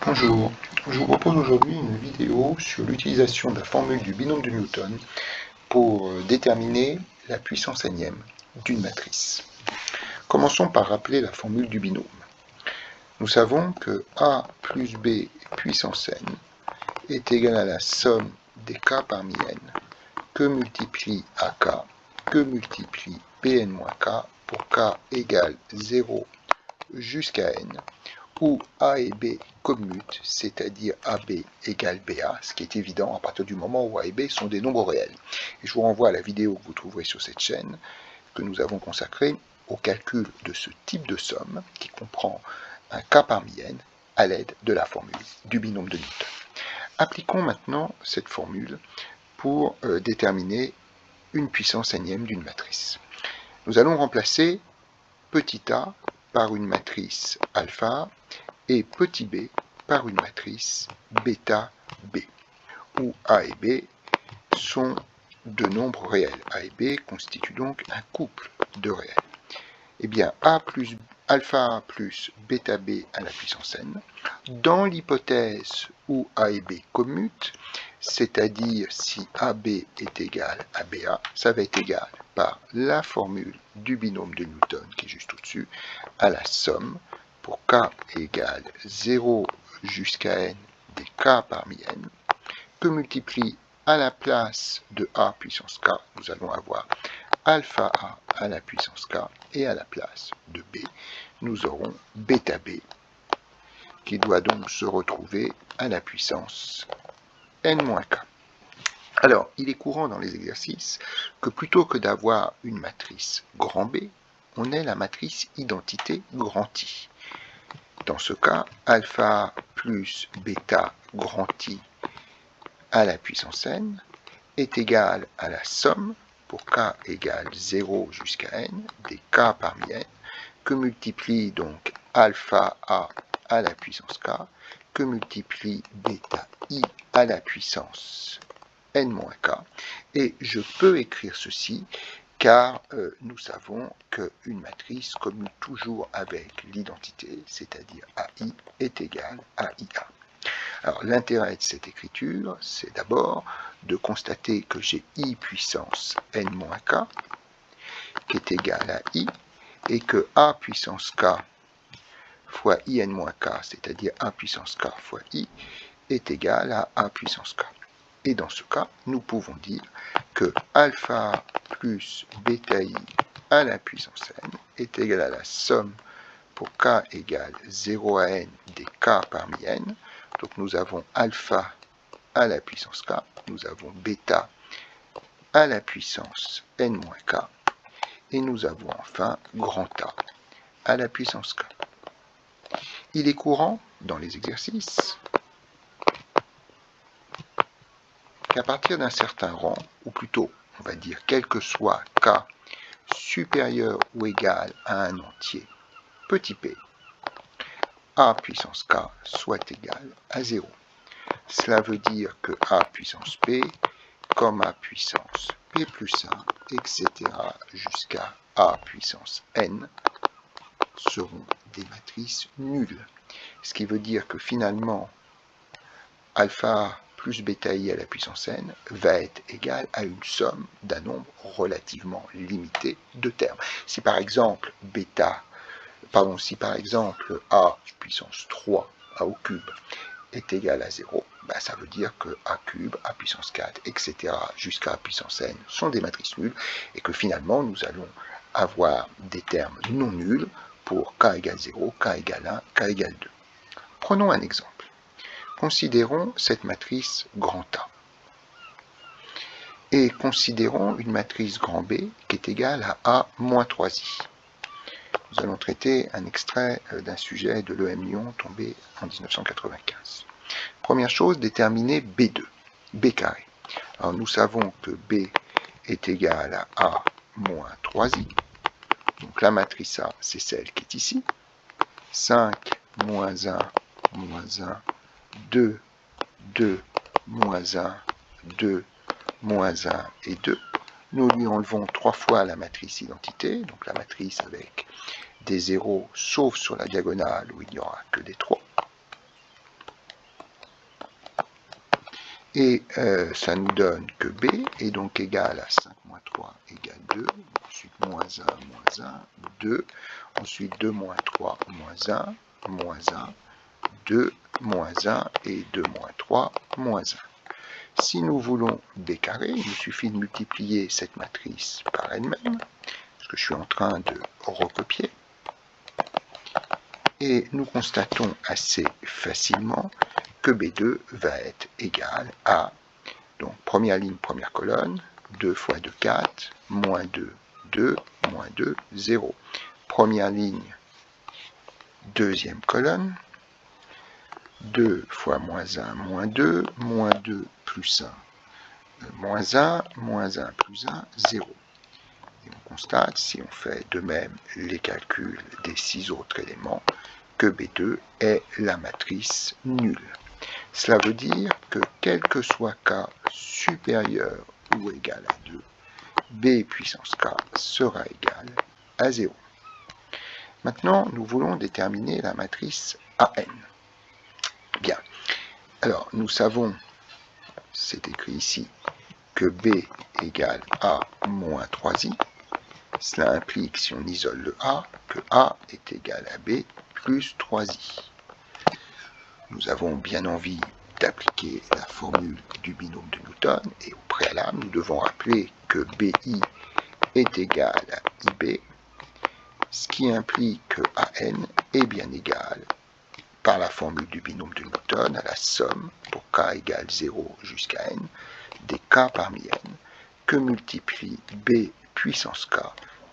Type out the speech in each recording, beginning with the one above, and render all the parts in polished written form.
Bonjour, je vous propose aujourd'hui une vidéo sur l'utilisation de la formule du binôme de Newton pour déterminer la puissance n-ième d'une matrice. Commençons par rappeler la formule du binôme. Nous savons que a plus b puissance n est égal à la somme des k parmi n que multiplie ak que multiplie bn-k pour k égale 0 jusqu'à n, où A et B commutent, c'est-à-dire AB égale BA, ce qui est évident à partir du moment où A et B sont des nombres réels. Et je vous renvoie à la vidéo que vous trouverez sur cette chaîne, que nous avons consacrée au calcul de ce type de somme, qui comprend un K parmi n, à l'aide de la formule du binôme de Newton. Appliquons maintenant cette formule pour déterminer une puissance n-ième d'une matrice. Nous allons remplacer petit a par une matrice alpha et petit b par une matrice bêta b, où a et b sont de nombres réels. A et b constituent donc un couple de réels. Eh bien, alpha a plus bêta b à la puissance n, dans l'hypothèse où a et b commutent, c'est-à-dire si AB est égal à BA, ça va être égal par la formule du binôme de Newton, qui est juste au-dessus, à la somme pour k égale 0 jusqu'à n des k parmi n, que multiplie à la place de a puissance k, nous allons avoir alpha a à la puissance k, et à la place de b, nous aurons bêta b, qui doit donc se retrouver à la puissance n-k. Alors, il est courant dans les exercices que plutôt que d'avoir une matrice grand B, on ait la matrice identité grand I. Dans ce cas, alpha plus bêta grand I à la puissance n est égal à la somme, pour k égale 0 jusqu'à n, des k parmi n, que multiplie donc alpha a à la puissance k, que multiplie bêta I à la puissance n-k, et je peux écrire ceci car nous savons qu'une matrice commute toujours avec l'identité, c'est-à-dire AI est égal à IA. Alors l'intérêt de cette écriture, c'est d'abord de constater que j'ai I puissance n-k, qui est égal à I, et que A puissance k fois IN-K, c'est-à-dire A puissance k fois I, est égal à A puissance k. Et dans ce cas, nous pouvons dire que alpha plus bêta I à la puissance n est égal à la somme pour k égale 0 à n des k parmi n. Donc nous avons alpha à la puissance k, nous avons bêta à la puissance n-k, et nous avons enfin grand A à la puissance k. Il est courant dans les exercices qu'à partir d'un certain rang, ou plutôt, on va dire, quel que soit k supérieur ou égal à un entier petit p, a puissance k soit égal à 0. Cela veut dire que a puissance p, comme a puissance p plus 1, etc., jusqu'à a puissance n, seront des matrices nulles. Ce qui veut dire que finalement, alpha plus bêta i à la puissance n va être égal à une somme d'un nombre relativement limité de termes. Si par exemple a puissance 3, a au cube, est égal à 0, ça veut dire que a cube, a puissance 4, etc., jusqu'à a puissance n sont des matrices nulles, et que finalement nous allons avoir des termes non nuls pour k égale 0, k égale 1, k égale 2. Prenons un exemple. Considérons cette matrice grand A. Et considérons une matrice grand B qui est égale à A moins 3i. Nous allons traiter un extrait d'un sujet de l'EM Lyon tombé en 1995. Première chose, déterminer B2, B carré. Alors nous savons que B est égal à A moins 3i. Donc la matrice A, c'est celle qui est ici. 5, moins 1, moins 1, 2, 2, moins 1, 2, moins 1 et 2. Nous lui enlevons 3 fois la matrice identité, donc la matrice avec des zéros, sauf sur la diagonale où il n'y aura que des 3. Et ça nous donne que B est donc égal à 5 moins 3 égale 2, ensuite moins 1, 2, ensuite 2 moins 3, moins 1, 2, moins 1 et 2 moins 3, moins 1. Si nous voulons B carré, il nous suffit de multiplier cette matrice par elle-même, ce que je suis en train de recopier. Et nous constatons assez facilement que B2 va être égal à, donc première ligne, première colonne, 2 fois 2, 4, moins 2, 2, moins 2, 0. Première ligne, deuxième colonne, 2 fois moins 2, plus 1, moins 1, plus 1, 0. Et on constate, si on fait de même les calculs des 6 autres éléments, que B2 est la matrice nulle. Cela veut dire que quel que soit K supérieur ou égal à 2, B puissance K sera égal à 0. Maintenant, nous voulons déterminer la matrice AN. Bien. Alors, nous savons, c'est écrit ici, que B égale A moins 3i. Cela implique, si on isole le A, que A est égal à B plus 3i. Nous avons bien envie d'appliquer la formule du binôme de Newton, et au préalable, nous devons rappeler que BI est égal à IB, ce qui implique que AN est bien égal, par la formule du binôme de Newton, à la somme, pour K égale 0 jusqu'à N, des K parmi N, que multiplie B puissance K,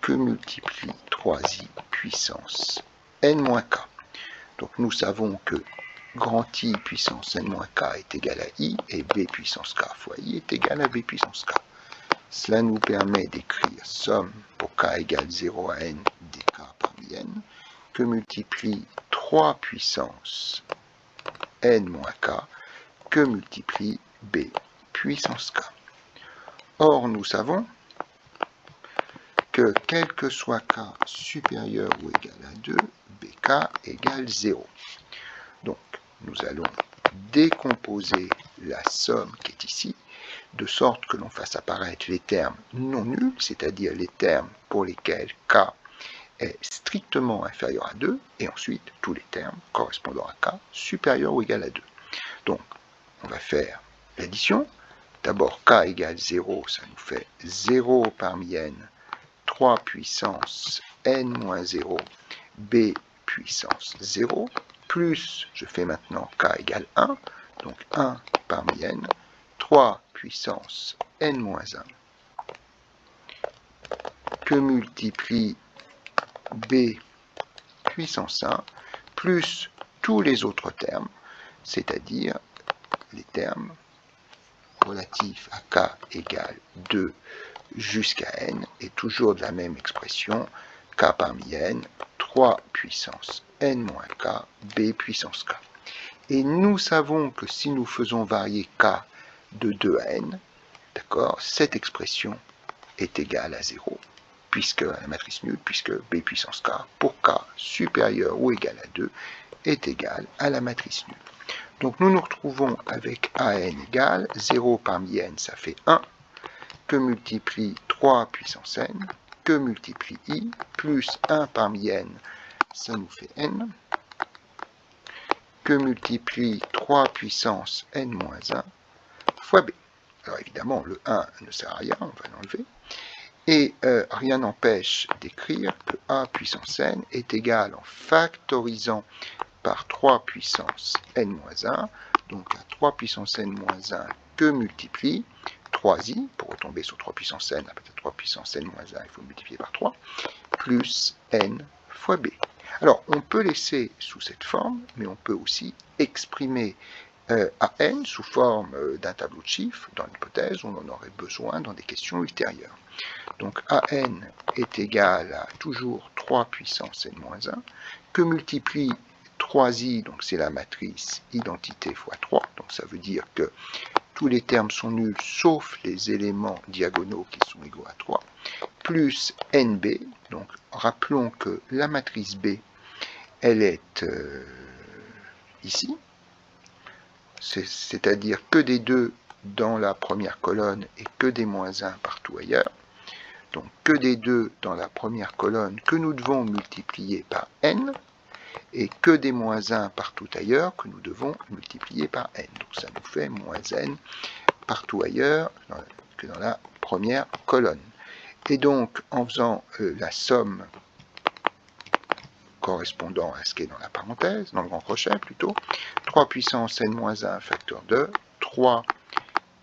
que multiplie 3i puissance N-K. Donc nous savons que grand I puissance N-K est égal à I, et B puissance K fois I est égal à B puissance K. Cela nous permet d'écrire somme pour K égale 0 à N des K parmi N, que multiplie 3 puissance N-K, que multiplie B puissance K. Or, nous savons que quel que soit K supérieur ou égal à 2, BK égale 0. Donc, nous allons décomposer la somme qui est ici, de sorte que l'on fasse apparaître les termes non nuls, c'est-à-dire les termes pour lesquels K est strictement inférieur à 2, et ensuite tous les termes correspondant à K supérieur ou égal à 2. Donc, on va faire l'addition. D'abord, K égale 0, ça nous fait 0 parmi N, 3 puissance N moins 0, B puissance 0, plus, je fais maintenant K égale 1, donc 1 parmi N, 3 puissance N moins 1, que multiplie B puissance 1, plus tous les autres termes, c'est-à-dire les termes relatifs à K égale 2 jusqu'à N, et toujours de la même expression, K parmi N, 3 puissance N moins K, B puissance K. Et nous savons que si nous faisons varier K de 2 à N, d'accord, cette expression est égale à 0, puisque la matrice nulle, puisque B puissance K, pour K supérieur ou égal à 2, est égal à la matrice nulle. Donc nous nous retrouvons avec AN égale 0 parmi N, ça fait 1, que multiplie 3 puissance N, que multiplie I, plus 1 parmi N, ça nous fait N, que multiplie 3 puissance N moins 1, fois B. Alors évidemment, le 1 ne sert à rien, on va l'enlever. Et rien n'empêche d'écrire que A puissance N est égal, en factorisant par 3 puissance N-1, donc à 3 puissance N-1 que multiplie 3i, pour retomber sur 3 puissance N, à 3 puissance N-1, il faut multiplier par 3, plus N fois B. Alors, on peut laisser sous cette forme, mais on peut aussi exprimer AN sous forme d'un tableau de chiffres, dans l'hypothèse où on en aurait besoin dans des questions ultérieures. Donc AN est égal à toujours 3 puissance N-1, que multiplie 3i, donc c'est la matrice identité fois 3, donc ça veut dire que tous les termes sont nuls sauf les éléments diagonaux qui sont égaux à 3, plus NB, donc rappelons que la matrice B, elle est ici, c'est-à-dire que des deux dans la première colonne et que des moins 1 partout ailleurs. Donc que des 2 dans la première colonne que nous devons multiplier par n, et que des moins 1 partout ailleurs que nous devons multiplier par n. Donc ça nous fait moins n partout ailleurs que dans la première colonne. Et donc en faisant la somme correspondant à ce qui est dans la parenthèse, dans le grand crochet plutôt, 3 puissance n-1 facteur 2, 3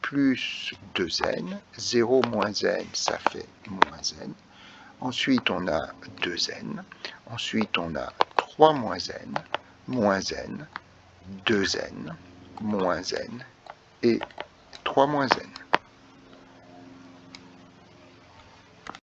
plus 2n, 0 moins n, ça fait moins n. Ensuite, on a 2n. Ensuite, on a 3 moins n, 2n, moins n et 3 moins n.